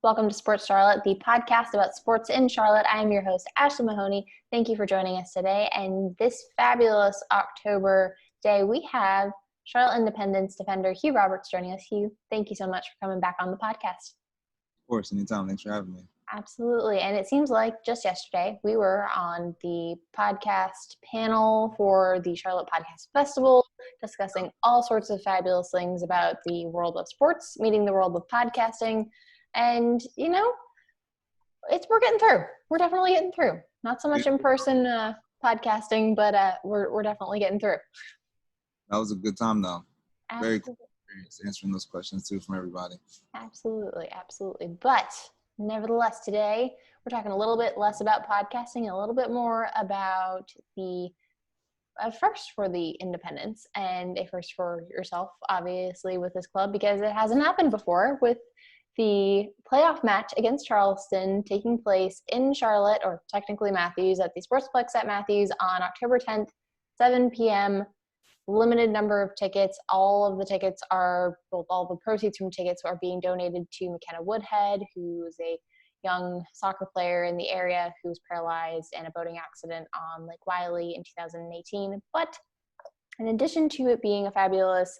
Welcome to Sports Charlotte, the podcast about sports in Charlotte. I am your host, Ashley Mahoney. Thank you for joining us today. And this fabulous October day, we have Charlotte Independence defender Hugh Roberts joining us. Hugh, thank you so much for coming back on the podcast. Of course, anytime. Thanks for having me. Absolutely. And it seems like just yesterday we were on the podcast panel for the Charlotte Podcast Festival, discussing all sorts of fabulous things about the world of sports, meeting the world of podcasting. And, you know, we're getting through. We're definitely getting through. Not so much in-person podcasting, but we're definitely getting through. That was a good time, though. Absolutely. Very cool experience answering those questions, too, from everybody. Absolutely. But nevertheless, today we're talking a little bit less about podcasting and a little bit more about the first for the Independence and a first for yourself, obviously, with this club, because it hasn't happened before, with the playoff match against Charleston taking place in Charlotte, or technically Matthews, at the Sportsplex at Matthews on October 10th, 7 p.m. Limited number of tickets. All the proceeds from tickets are being donated to McKenna Woodhead, who is a young soccer player in the area who was paralyzed in a boating accident on Lake Wylie in 2018. But in addition to it being a fabulous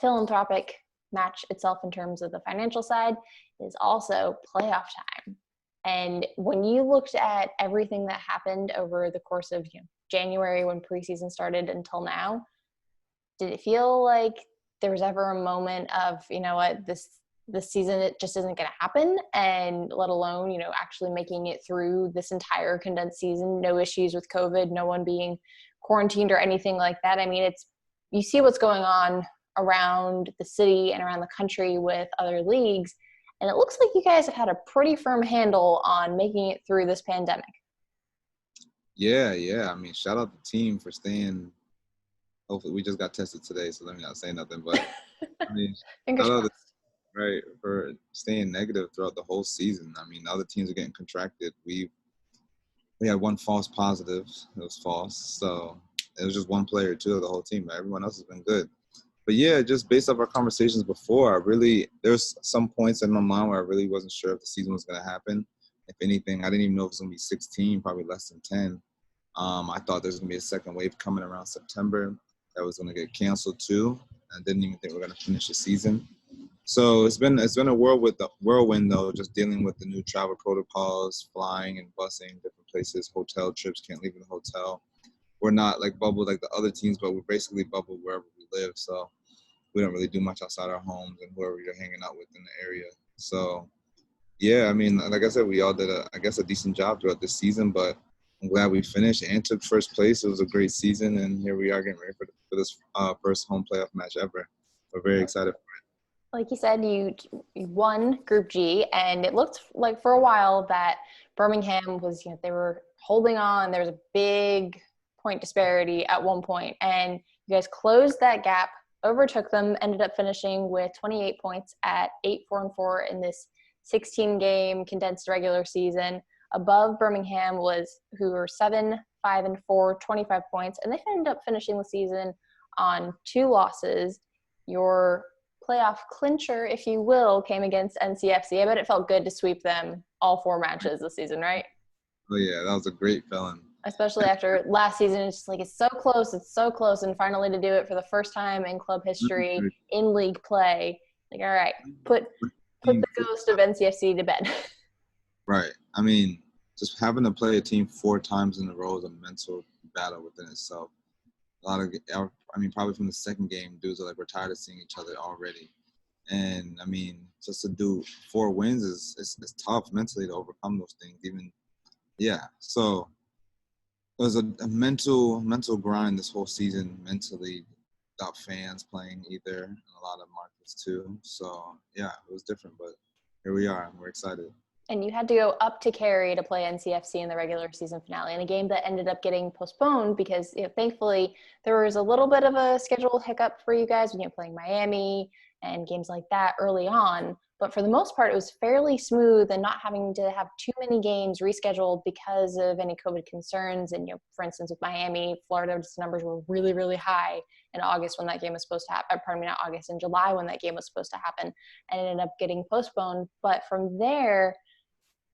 philanthropic match itself in terms of the financial side, is also playoff time. And when you looked at everything that happened over the course of January, when preseason started, until now, did it feel like there was ever a moment of, you know what, this season, it just isn't going to happen, and let alone, actually making it through this entire condensed season, no issues with COVID, no one being quarantined or anything like that? I mean, you see what's going on around the city and around the country with other leagues, and it looks like you guys have had a pretty firm handle on making it through this pandemic. Yeah. I mean, shout out the team for staying. Hopefully, we just got tested today, so let me not say nothing. But I mean, shout out right, for staying negative throughout the whole season. I mean, other teams are getting contracted. We had one false positive. It was false, so it was just one player too of the whole team. But everyone else has been good. But yeah, just based off our conversations before, there's some points in my mind where I really wasn't sure if the season was going to happen. If anything, I didn't even know if it was going to be 16, probably less than 10. I thought there was going to be a second wave coming around September that was going to get canceled too. I didn't even think we were going to finish the season. So it's been a whirlwind though, just dealing with the new travel protocols, flying and busing different places, hotel trips, can't leave the hotel. We're not like bubbled like the other teams, but we're basically bubbled wherever we live. So we don't really do much outside our homes and whoever you're hanging out with in the area. So yeah, I mean, like I said, we all did a decent job throughout this season, but I'm glad we finished and took first place. It was a great season, and here we are getting ready for this first home playoff match ever. We're very excited for it. Like you said, you won Group G, and it looked like for a while that Birmingham was, they were holding on. There was a big point disparity at one point, and you guys closed that gap, overtook them, ended up finishing with 28 points at 8-4-4 in this 16-game condensed regular season. Above Birmingham who were 7-5-4, 25 points, and they ended up finishing the season on 2 losses. Your playoff clincher, if you will, came against NCFC. I bet it felt good to sweep them all 4 matches this season, right? Oh yeah, that was a great feeling. Especially after last season, it's just like it's so close, and finally to do it for the first time in club history in league play. Like, all right, put the ghost of NCFC to bed. Right. I mean, just having to play a team 4 times in a row is a mental battle within itself. Probably from the second game, dudes are like, we're tired of seeing each other already. And I mean, just to do 4 wins is tough mentally to overcome those things. So it was a mental grind this whole season, mentally, without fans playing either, and a lot of markets too. So yeah, it was different, but here we are, and we're excited. And you had to go up to Cary to play NCFC in the regular season finale, in a game that ended up getting postponed because, thankfully, there was a little bit of a schedule hiccup for you guys when you're playing Miami and games like that early on. But for the most part, it was fairly smooth and not having to have too many games rescheduled because of any COVID concerns. And, for instance, with Miami, Florida's numbers were really, really high in August when that game was supposed to happen. Pardon me, not August, in July when that game was supposed to happen, and it ended up getting postponed. But from there,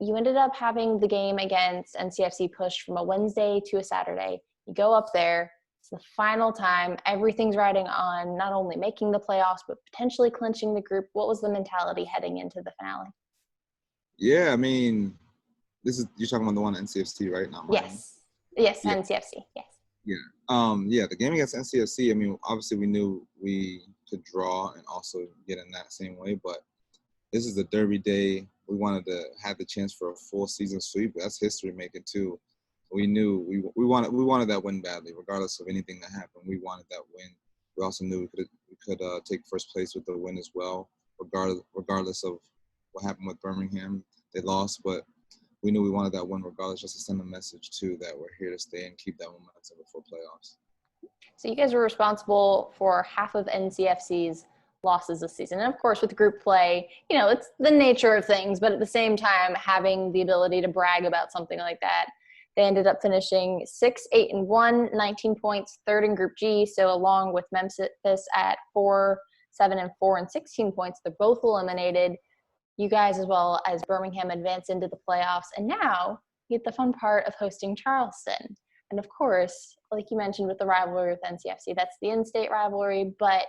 you ended up having the game against NCFC pushed from a Wednesday to a Saturday. You go up there. It's the final time. Everything's riding on not only making the playoffs, but potentially clinching the group. What was the mentality heading into the finale? Yeah, I mean, you're talking about the one at NCFC right now. Yes. Yes, yeah. NCFC, yes. Yeah. The game against NCFC, I mean, obviously we knew we could draw and also get in that same way, but this is the Derby day. We wanted to have the chance for a full season sweep. That's history making too. We knew we wanted that win badly, regardless of anything that happened. We wanted that win. We also knew we could take first place with the win as well, regardless of what happened with Birmingham. They lost, but we knew we wanted that win regardless, just to send a message too that we're here to stay and keep that momentum before playoffs. So you guys were responsible for half of NCFC's losses this season. And of course, with group play, it's the nature of things, but at the same time, having the ability to brag about something like that. They ended up finishing 6-8-1, 19 points, third in Group G. So along with Memphis at 4-7-4 and 16 points, they're both eliminated. You guys, as well as Birmingham, advance into the playoffs. And now you get the fun part of hosting Charleston. And of course, like you mentioned with the rivalry with NCFC, that's the in-state rivalry, but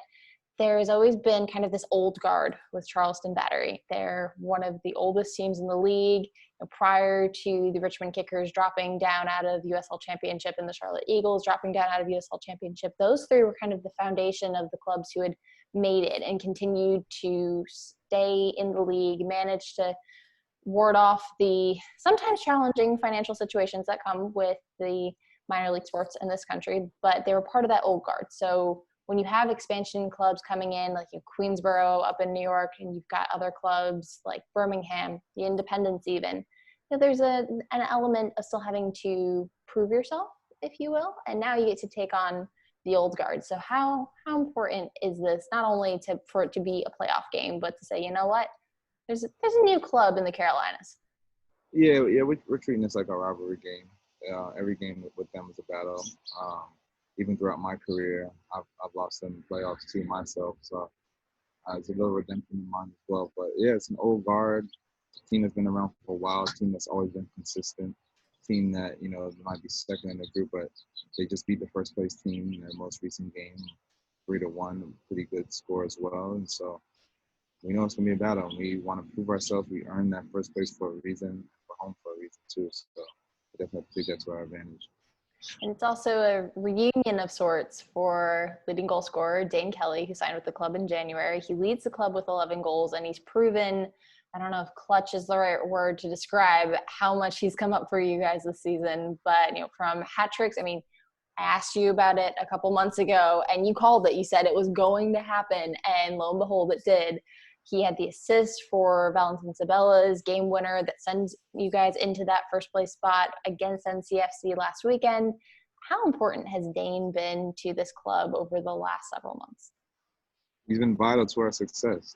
there's always been kind of this old guard with Charleston Battery. They're one of the oldest teams in the league. Prior to the Richmond Kickers dropping down out of USL Championship and the Charlotte Eagles dropping down out of USL Championship, those three were kind of the foundation of the clubs who had made it and continued to stay in the league, managed to ward off the sometimes challenging financial situations that come with the minor league sports in this country, but they were part of that old guard. So when you have expansion clubs coming in, like Queensboro up in New York, and you've got other clubs like Birmingham, the Independents even, there's an element of still having to prove yourself, if you will, and now you get to take on the old guard. So how important is this, not only for it to be a playoff game, but to say, you know what, there's a new club in the Carolinas. Yeah, we're treating this like a rivalry game. Every game with them is a battle. Even throughout my career, I've lost in the playoffs too myself. So it's a little redemption in mine as well. But yeah, it's an old guard. A team that's been around for a while. A team that's always been consistent. A team that might be second in the group, but they just beat the first place team in their most recent game, 3-1, a pretty good score as well. And so we know it's gonna be a battle. We want to prove ourselves. We earned that first place for a reason. We're home for a reason too. So we definitely think that's to our advantage. And it's also a reunion of sorts for leading goal scorer Dane Kelly, who signed with the club in January. He leads the club with 11 goals, and he's proven, I don't know if clutch is the right word to describe how much he's come up for you guys this season. But, from hat tricks, I asked you about it a couple months ago, and you called it. You said it was going to happen, and lo and behold, it did. He had the assist for Valentin Sabella's game winner that sends you guys into that first place spot against NCFC last weekend. How important has Dane been to this club over the last several months? He's been vital to our success.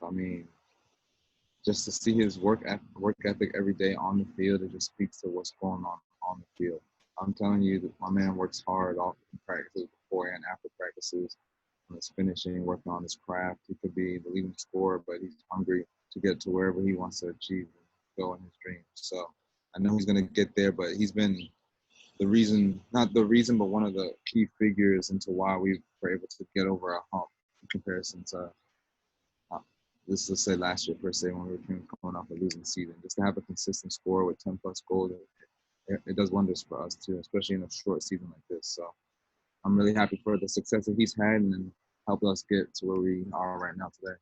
Just to see his work ethic every day on the field, it just speaks to what's going on the field. I'm telling you that my man works hard off practices, before and after practices. His finishing, working on his craft. He could be the leading scorer, but he's hungry to get to wherever he wants to achieve and go in his dreams. So I know he's going to get there, but he's been not the reason, but one of the key figures into why we were able to get over our hump in comparison to, let's say last year, per se, when we were coming off a losing season. Just to have a consistent score with 10-plus goals, it does wonders for us too, especially in a short season like this. So I'm really happy for the success that he's had and helped us get to where we are right now today.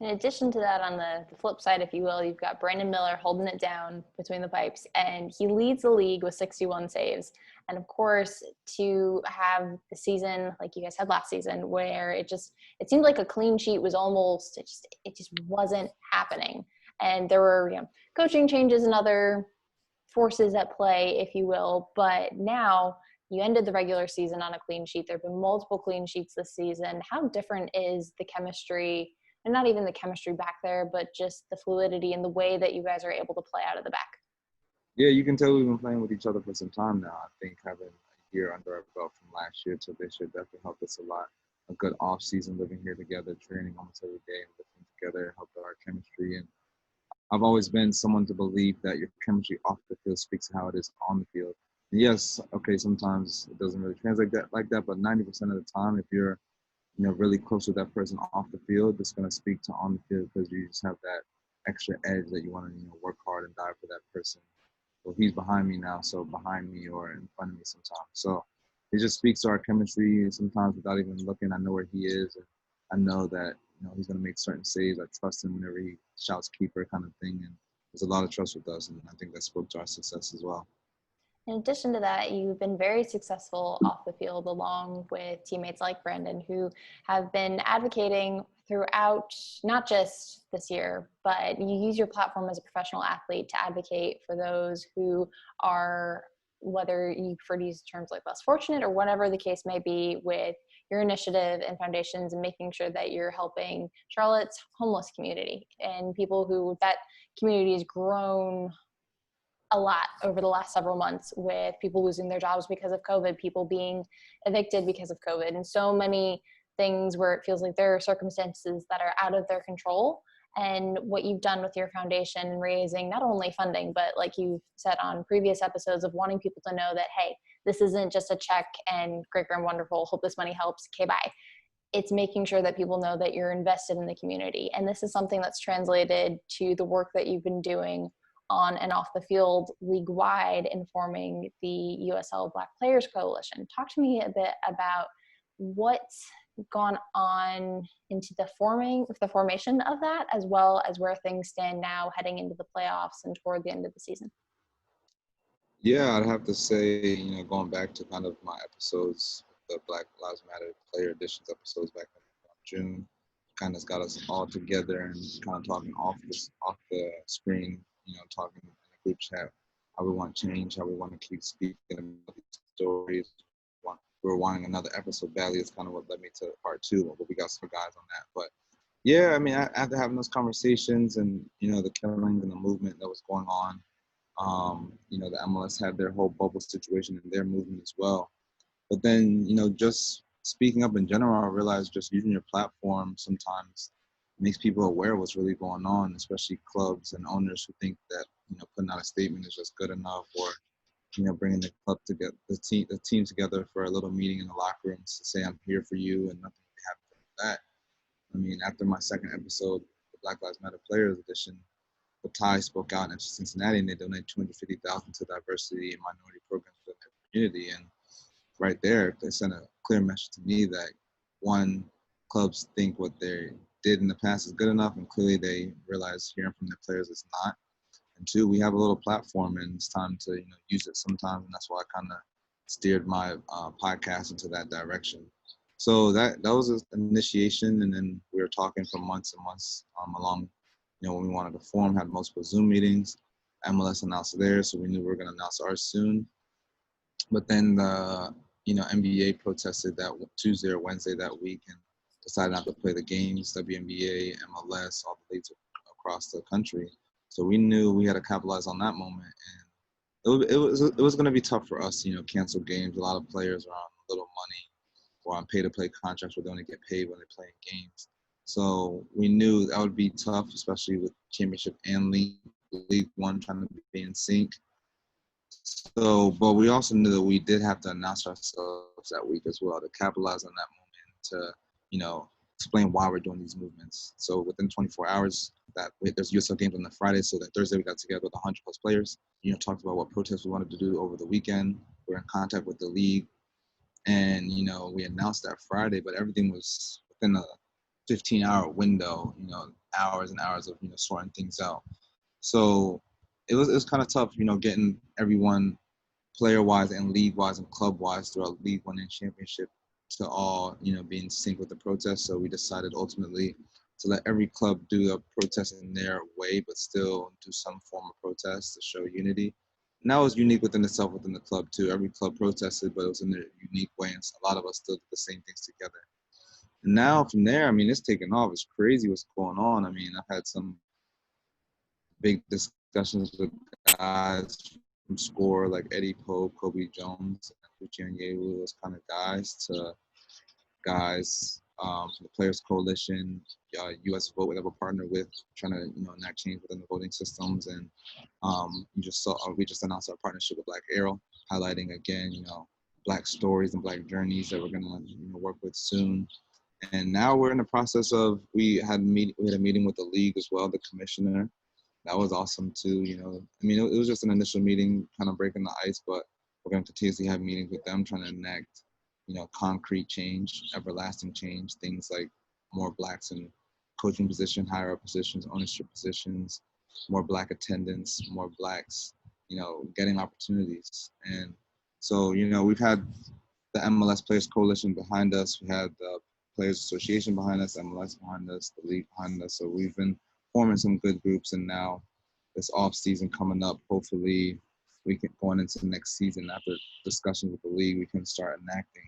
In addition to that, on the flip side, if you will, you've got Brandon Miller holding it down between the pipes, and he leads the league with 61 saves. And of course, to have the season like you guys had last season, where it seemed like a clean sheet was almost, it just wasn't happening. And there were coaching changes and other forces at play, if you will. But now you ended the regular season on a clean sheet. There have been multiple clean sheets this season. How different is the chemistry and not even the chemistry back there, but just the fluidity and the way that you guys are able to play out of the back? Yeah, you can tell we've been playing with each other for some time now. I think having a year under our belt from last year to this year definitely helped us a lot. A good off season, living here together, training almost every day, and lifting together helped our chemistry. And I've always been someone to believe that your chemistry off the field speaks to how it is on the field. And yes, okay, sometimes it doesn't really translate that like that, but 90% of the time, if you're really close with that person off the field, it's going to speak to on the field because you just have that extra edge that you want to, work hard and die for that person. Well, he's behind me now, so behind me or in front of me sometimes. So it just speaks to our chemistry. And sometimes without even looking, I know where he is, and I know that he's going to make certain saves. I trust him whenever he shouts keeper kind of thing, and there's a lot of trust with us, and I think that spoke to our success as well. In addition to that, you've been very successful off the field along with teammates like Brandon, who have been advocating throughout, not just this year, but you use your platform as a professional athlete to advocate for those who are, whether you prefer to use terms like less fortunate or whatever the case may be, with your initiative and foundations and making sure that you're helping Charlotte's homeless community and people who that community has grown a lot over the last several months, with people losing their jobs because of COVID, people being evicted because of COVID, and so many things where it feels like there are circumstances that are out of their control. And what you've done with your foundation, raising not only funding, but like you've said on previous episodes, of wanting people to know that, hey, this isn't just a check and great, grand, wonderful, hope this money helps, okay, bye. It's making sure that people know that you're invested in the community. And this is something that's translated to the work that you've been doing on and off the field league-wide in forming the USL Black Players Coalition. Talk to me a bit about what's gone on into the formation of that, as well as where things stand now heading into the playoffs and toward the end of the season. Yeah, I'd have to say, going back to kind of my episodes, the Black Lives Matter Player Editions episodes back in June, kind of got us all together and kind of talking off the screen, talking in a group chat, how we want change, how we want to keep speaking about these stories. We're wanting another episode badly. It's kind of what led me to part 2, but we got some guys on that. But yeah, I mean, after having those conversations and, the killing and the movement that was going on, the MLS had their whole bubble situation and their movement as well. But then, just speaking up in general, I realized just using your platform sometimes makes people aware of what's really going on, especially clubs and owners who think that, putting out a statement is just good enough, or, bringing the club together, the team together for a little meeting in the locker rooms to say, I'm here for you and nothing will happen for that. I mean, after my second episode, the Black Lives Matter Players Edition, the Thai spoke out in Cincinnati and they donated $250,000 to diversity and minority programs for their community. And right there, they sent a clear message to me that, one, clubs think what they did in the past is good enough, and clearly they realize hearing from their players it's not. And 2, we have a little platform and it's time to use it sometimes, and that's why I kind of steered my podcast into that direction. So that was an initiation, and then we were talking for months and months along. When we wanted to form, had multiple Zoom meetings. MLS announced theirs, so we knew we were going to announce ours soon. But then the NBA protested that Tuesday or Wednesday that week and decided not to play the games. WNBA, MLS, all the leagues across the country. So we knew we had to capitalize on that moment, and it was going to be tough for us. Cancel games. A lot of players are on little money or on pay-to-play contracts where they only get paid when they play in games. So we knew that would be tough, especially with Championship and League One trying to be in sync. So, but we also knew that we did have to announce ourselves that week as well to capitalize on that moment, to, explain why we're doing these movements. So within 24 hours, there's USL games on the Friday, so that Thursday we got together with 100+ players, talked about what protests we wanted to do over the weekend. We're in contact with the league, and, we announced that Friday, but everything was within a 15-hour window, hours and hours of, sorting things out. So it was kind of tough, getting everyone player-wise and league-wise and club-wise throughout League One and Championship to all, be in sync with the protest. So we decided ultimately to let every club do a protest in their way, but still do some form of protest to show unity. And that was unique within itself, within the club too. Every club protested, but it was in their unique way, and so a lot of us still did the same things together. And now from there, I mean, it's taken off. It's crazy what's going on. I mean, I've had some big discussions with guys from SCORE like Eddie Pope, Kobe Jones, and Yewu, those kind of guys, to guys from the Players Coalition, U.S. Vote, whatever partner with, trying to enact change within the voting systems. And we just announced our partnership with Black Arrow, highlighting again Black stories and Black journeys that we're gonna work with soon. And now we're in the process of we had a meeting with the league as well, the commissioner. That was awesome too. I mean, it was just an initial meeting, kind of breaking the ice, but we're going to continuously have meetings with them, trying to enact, concrete change, everlasting change, things like more Blacks in coaching positions, higher up positions, ownership positions, more Black attendance, more Blacks, getting opportunities. And so, we've had the MLS Players Coalition behind us. We had the Players Association behind us, MLS behind us, the league behind us. So we've been forming some good groups, and now this off season coming up, hopefully we can, going into the next season, after discussions with the league, we can start enacting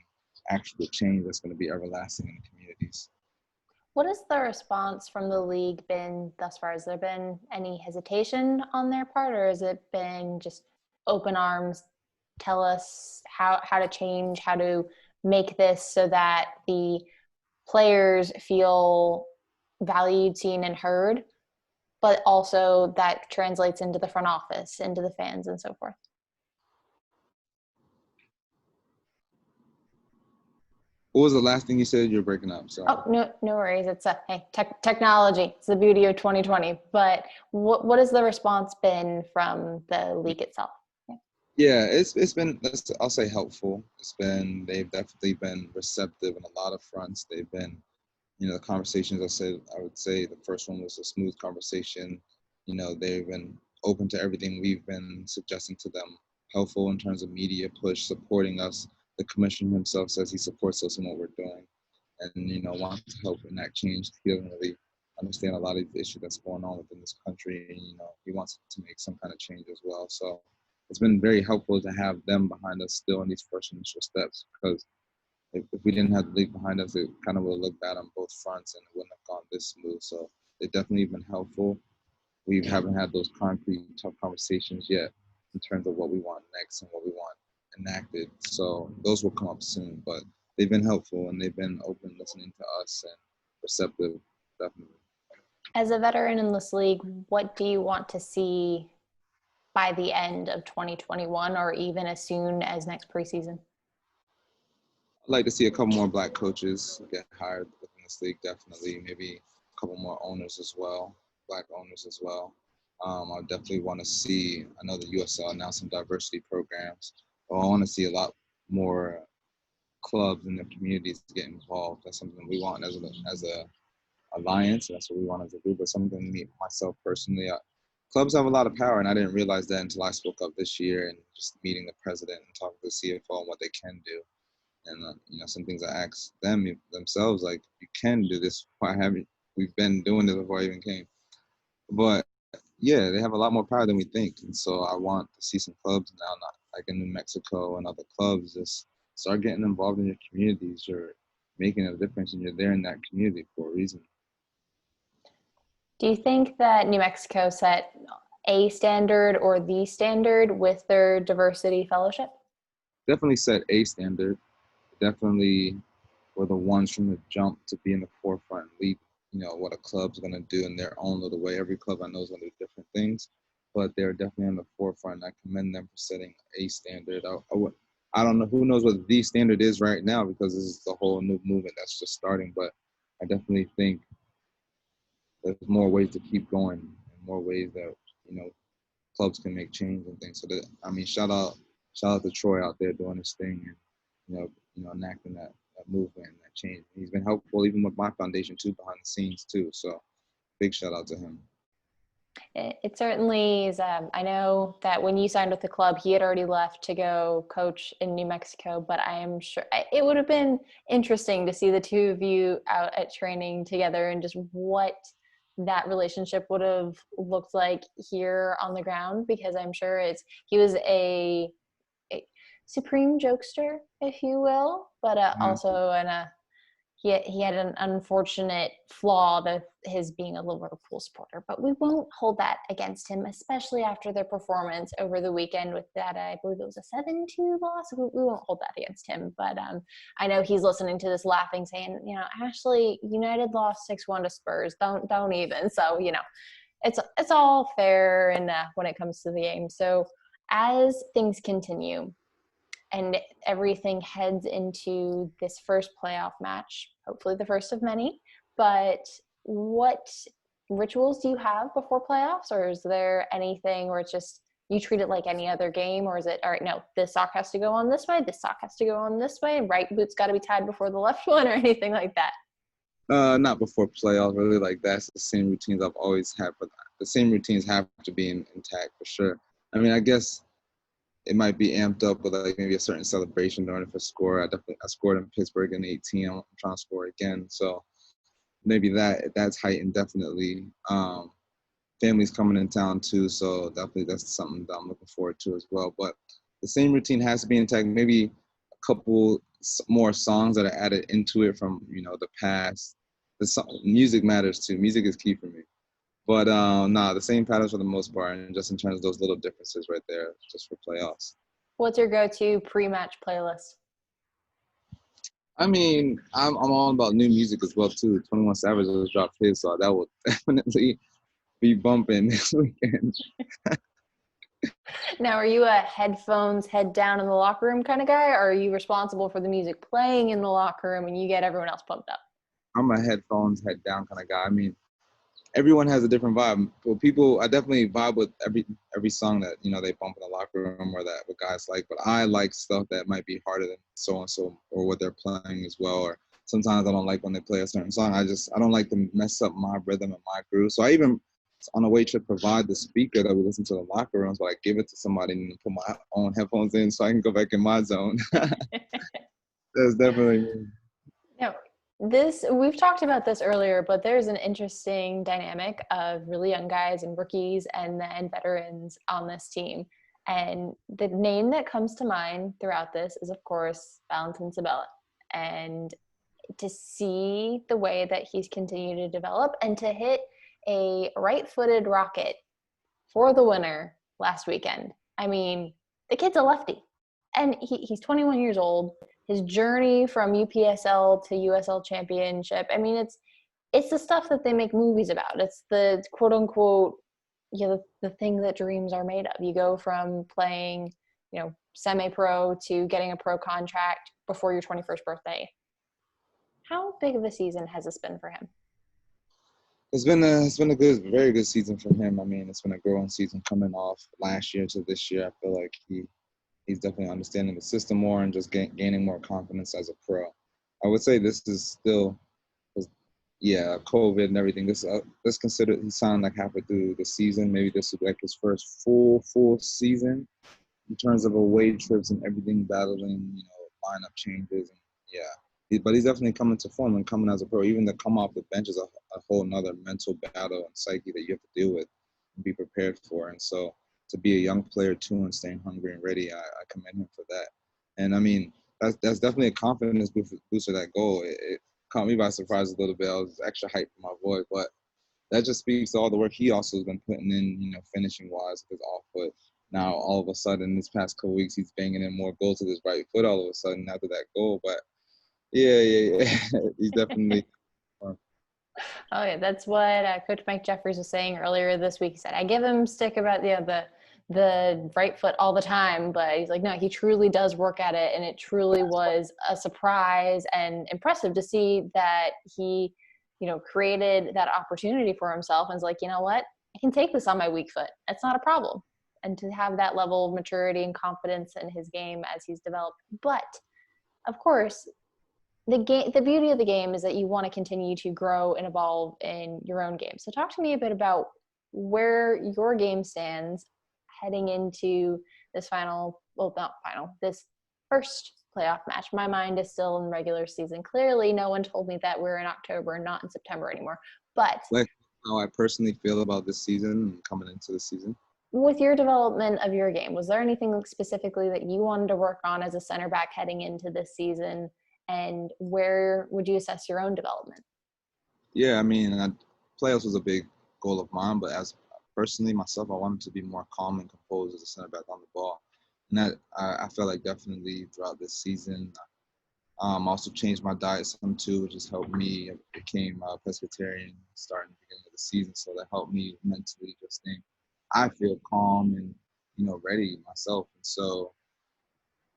actual change that's going to be everlasting in the communities. What has the response from the league been thus far? Has there been any hesitation on their part, or has it been just open arms, tell us how to change, how to make this so that the players feel valued, seen, and heard, but also that translates into the front office, into the fans, and so forth? What was the last thing you said? You're breaking up. Sorry. Oh, no worries. It's technology. It's the beauty of 2020. But what has the response been from the league itself? Yeah, it's been, I'll say, helpful. They've definitely been receptive in a lot of fronts. They've been, the conversations I would say the first one was a smooth conversation. They've been open to everything we've been suggesting to them, helpful in terms of media push, supporting us. The commissioner himself says he supports us in what we're doing, and wants to help enact change. He doesn't really understand a lot of the issues that's going on within this country, and he wants to make some kind of change as well. So it's been very helpful to have them behind us still in these first initial steps, because if we didn't have the league behind us, it kind of would have looked bad on both fronts and it wouldn't have gone this smooth. So they've definitely been helpful. We haven't had those concrete, tough conversations yet in terms of what we want next and what we want enacted. So those will come up soon, but they've been helpful and they've been open, listening to us, and receptive, definitely. As a veteran in this league, what do you want to see by the end of 2021, or even as soon as next preseason? I'd like to see a couple more Black coaches get hired within this league, definitely. Maybe a couple more owners as well, Black owners as well. I definitely want to see, I know the USL announced some diversity programs, but I want to see a lot more clubs and the communities get involved. That's something we want as a alliance. That's what we want as a group, but something myself personally. Clubs have a lot of power, and I didn't realize that until I spoke up this year and just meeting the president and talking to the CFO and what they can do. And some things I asked themselves, like, you can do this. Why haven't we've been doing this before I even came? But yeah, they have a lot more power than we think, and so I want to see some clubs now, not like in New Mexico and other clubs, just start getting involved in your communities. You're making a difference, and you're there in that community for a reason. Do you think that New Mexico set a standard or the standard with their diversity fellowship? Definitely set a standard. Definitely were the ones from the jump to be in the forefront, lead, what a club's going to do in their own little way. Every club I know is going to do different things, but they're definitely on the forefront. I commend them for setting a standard. I don't know, who knows what the standard is right now, because this is the whole new movement that's just starting, but I definitely think there's more ways to keep going and more ways that, clubs can make change and things. So that, I mean, shout out to Troy out there doing his thing and, enacting that movement and that change. He's been helpful even with my foundation too, behind the scenes too. So big shout out to him. It certainly is. I know that when you signed with the club, he had already left to go coach in New Mexico, but I am sure it would have been interesting to see the two of you out at training together and just what that relationship would have looked like here on the ground, because I'm sure he was a supreme jokester, if you will, but also he had an unfortunate flaw with his being a Liverpool supporter, but we won't hold that against him, especially after their performance over the weekend with that, I believe it was a 7-2 loss. We won't hold that against him, but I know he's listening to this laughing, saying, Ashley, United lost 6-1 to Spurs. Don't even. So, it's all fair and when it comes to the game. So as things continue, and everything heads into this first playoff match, hopefully the first of many. But what rituals do you have before playoffs? Or is there anything where it's just you treat it like any other game? Or is it, all right, no, this sock has to go on this way, this sock has to go on this way, right boot's got to be tied before the left one, or anything like that? Not before playoffs, really. Like, that's the same routines I've always had. But the same routines have to be intact for sure. I mean, I guess it might be amped up with like maybe a certain celebration during the score. I scored in Pittsburgh in 18. I'm trying to score again, so maybe that's heightened definitely. Family's coming in town too, so definitely that's something that I'm looking forward to as well. But the same routine has to be intact. Maybe a couple more songs that are added into it from the past. Music matters too. Music is key for me. But the same patterns for the most part, and just in terms of those little differences right there, just for playoffs. What's your go-to pre-match playlist? I mean, I'm all about new music as well too. 21 Savage has dropped his, so that will definitely be bumping this weekend. Now, are you a headphones, head down in the locker room kind of guy, or are you responsible for the music playing in the locker room and you get everyone else pumped up? I'm a headphones, head down kind of guy. I mean, everyone has a different vibe. For I definitely vibe with every song that they bump in the locker room or that what guys like. But I like stuff that might be harder than so and so or what they're playing as well. Or sometimes I don't like when they play a certain song. I don't like to mess up my rhythm and my groove. So I even on a way trip provide the speaker that we listen to in the locker rooms, but I give it to somebody and put my own headphones in so I can go back in my zone. That's definitely me. No. We've talked about this earlier, but there's an interesting dynamic of really young guys and rookies and then veterans on this team. And the name that comes to mind throughout this is, of course, Valentin Sabella. And to see the way that he's continued to develop and to hit a right-footed rocket for the winner last weekend. I mean, the kid's a lefty. And he's 21 years old. His journey from UPSL to USL Championship. I mean, it's the stuff that they make movies about. It's the quote unquote, the thing that dreams are made of. You go from playing, semi-pro to getting a pro contract before your 21st birthday. How big of a season has this been for him? It's been a very good season for him. I mean, it's been a growing season coming off last year to this year. I feel like he's definitely understanding the system more and just gaining more confidence as a pro. I would say this is still, COVID and everything. Let's consider he signed like halfway through the season. Maybe this is like his first full season in terms of away trips and everything, battling, lineup changes. And but he's definitely coming to form and coming as a pro. Even to come off the bench is a whole nother mental battle and psyche that you have to deal with and be prepared for. And so to be a young player too and staying hungry and ready, I commend him for that. And I mean, that's definitely a confidence booster, that goal. It caught me by surprise a little bit. I was extra hyped for my boy, but that just speaks to all the work he also has been putting in, finishing wise with his off foot. Now, all of a sudden, this past couple weeks, he's banging in more goals with his right foot all of a sudden after that goal. But yeah. He's definitely. Oh yeah, that's what Coach Mike Jeffries was saying earlier this week. He said, I give him stick about the right foot all the time, but he's like, no, he truly does work at it, and it truly was a surprise and impressive to see that he, created that opportunity for himself and was like, you know what, I can take this on my weak foot. It's not a problem. And to have that level of maturity and confidence in his game as he's developed. But of course, the beauty of the game is that you want to continue to grow and evolve in your own game. So talk to me a bit about where your game stands heading into this this first playoff match. My mind is still in regular season. Clearly, no one told me that we're in October and not in September anymore. But like how I personally feel about this season and coming into the season. With your development of your game, was there anything specifically that you wanted to work on as a center back heading into this season? and where would you assess your own development? Yeah, I mean, playoffs was a big goal of mine, but as personally myself, I wanted to be more calm and composed as a center back on the ball. And that I felt like definitely throughout this season. Also changed my diet some too, which has helped me. I became a pescatarian starting the beginning of the season, so that helped me mentally just think I feel calm and ready myself. And so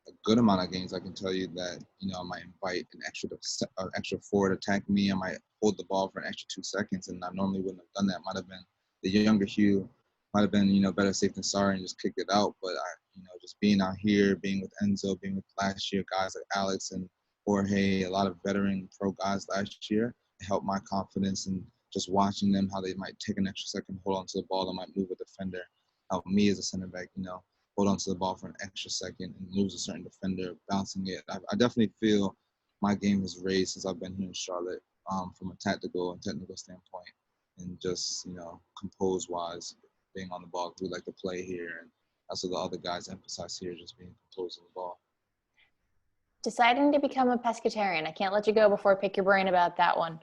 a good amount of games, I can tell you that I might invite an extra forward attack me. I might hold the ball for an extra 2 seconds, and I normally wouldn't have done that. Might have been the younger Hugh, might have been better safe than sorry and just kicked it out. But I just being out here, being with Enzo, being with last year guys like Alex and Jorge, a lot of veteran pro guys last year, it helped my confidence, and just watching them how they might take an extra second, hold on to the ball, and might move a defender, help me as a center back, hold on to the ball for an extra second and lose a certain defender, bouncing it. I definitely feel my game has raised since I've been here in Charlotte, from a tactical and technical standpoint, and just compose-wise, being on the ball. We like to play here, and that's what the other guys emphasize here, just being composed on the ball. Deciding to become a pescatarian, I can't let you go before I pick your brain about that one.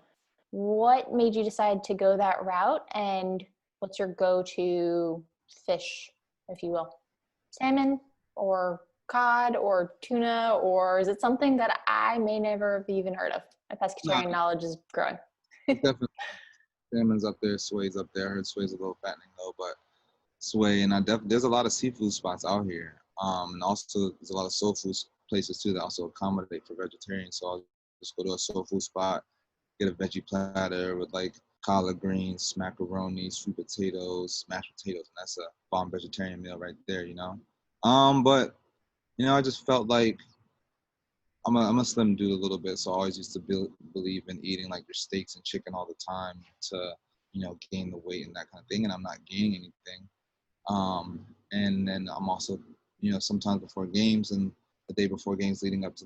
What made you decide to go that route, and what's your go-to fish, if you will? Salmon or cod or tuna, or is it something that I may never have even heard of? My pescatarian knowledge is growing. Definitely. Salmon's up there, sway's up there. I heard sway's a little fattening though, but sway, and there's a lot of seafood spots out here. And also there's a lot of soul food places too that also accommodate for vegetarians. So I'll just go to a soul food spot, get a veggie platter with like collard greens, macaroni, sweet potatoes, mashed potatoes, and that's a bomb vegetarian meal right there, But I just felt like I'm a slim dude a little bit, so I always used to believe in eating like your steaks and chicken all the time to gain the weight and that kind of thing, and I'm not gaining anything. And then I'm also sometimes before games and the day before games leading up to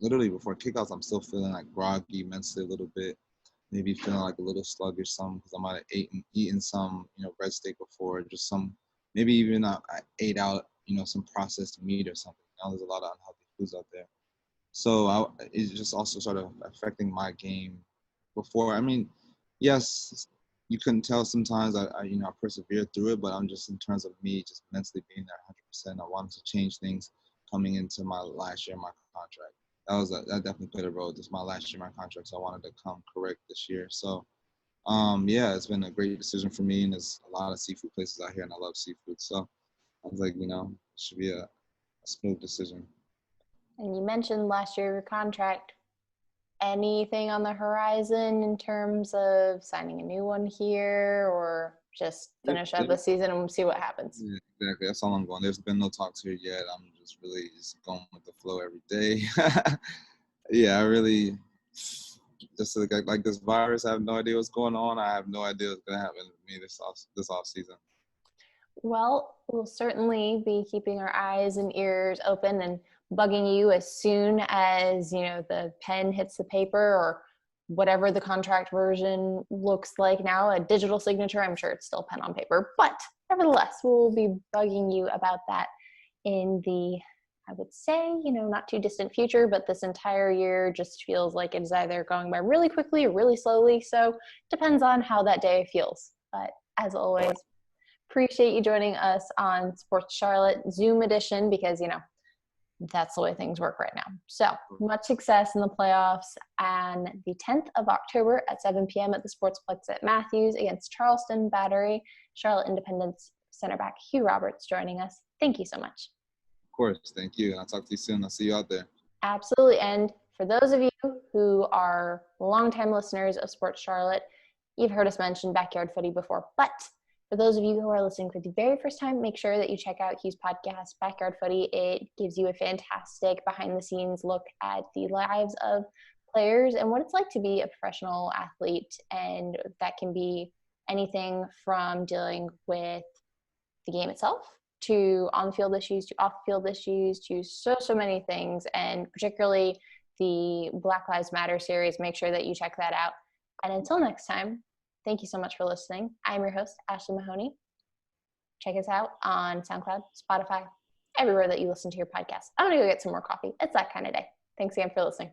literally before kickoffs, I'm still feeling like groggy mentally a little bit, maybe feeling like a little sluggish some because I might have eaten some red steak before, just maybe even I ate out some processed meat or something. There's a lot of unhealthy foods out there. So it's just also sort of affecting my game before. I mean, yes, you couldn't tell sometimes I persevered through it, but I'm just in terms of me just mentally being there 100%. I wanted to change things coming into my last year of my contract. That definitely played a role. This is my last year of my contract, so I wanted to come correct this year. So yeah, it's been a great decision for me, and there's a lot of seafood places out here, and I love seafood. So I was like, it should be a smooth decision. And you mentioned last year your contract. Anything on the horizon in terms of signing a new one here, or just finish out the season and see what happens? Yeah, exactly. That's all I'm going. There's been no talks here yet. I'm just really just going with the flow every day. Yeah, I really just like this virus. I have no idea what's going on. I have no idea what's going to happen to me this off season. Well, we'll certainly be keeping our eyes and ears open and bugging you as soon as, the pen hits the paper or whatever the contract version looks like now, a digital signature. I'm sure it's still pen on paper, but nevertheless, we'll be bugging you about that in the, I would say, not too distant future, but this entire year just feels like it's either going by really quickly or really slowly. So depends on how that day feels. But as always, appreciate you joining us on Sports Charlotte Zoom edition because, that's the way things work right now. So much success in the playoffs on the 10th of October at 7 p.m. at the Sportsplex at Matthews against Charleston Battery. Charlotte Independence center back Hugh Roberts joining us. Thank you so much. Of course. Thank you. I'll talk to you soon. I'll see you out there. Absolutely. And for those of you who are longtime listeners of Sports Charlotte, you've heard us mention Backyard Footy before, but for those of you who are listening for the very first time, make sure that you check out Hugh's podcast, Backyard Footy. It gives you a fantastic behind-the-scenes look at the lives of players and what it's like to be a professional athlete. And that can be anything from dealing with the game itself to on-field issues, to off-field issues, to so many things. And particularly the Black Lives Matter series, make sure that you check that out. And until next time, thank you so much for listening. I'm your host, Ashley Mahoney. Check us out on SoundCloud, Spotify, everywhere that you listen to your podcast. I'm going to go get some more coffee. It's that kind of day. Thanks again for listening.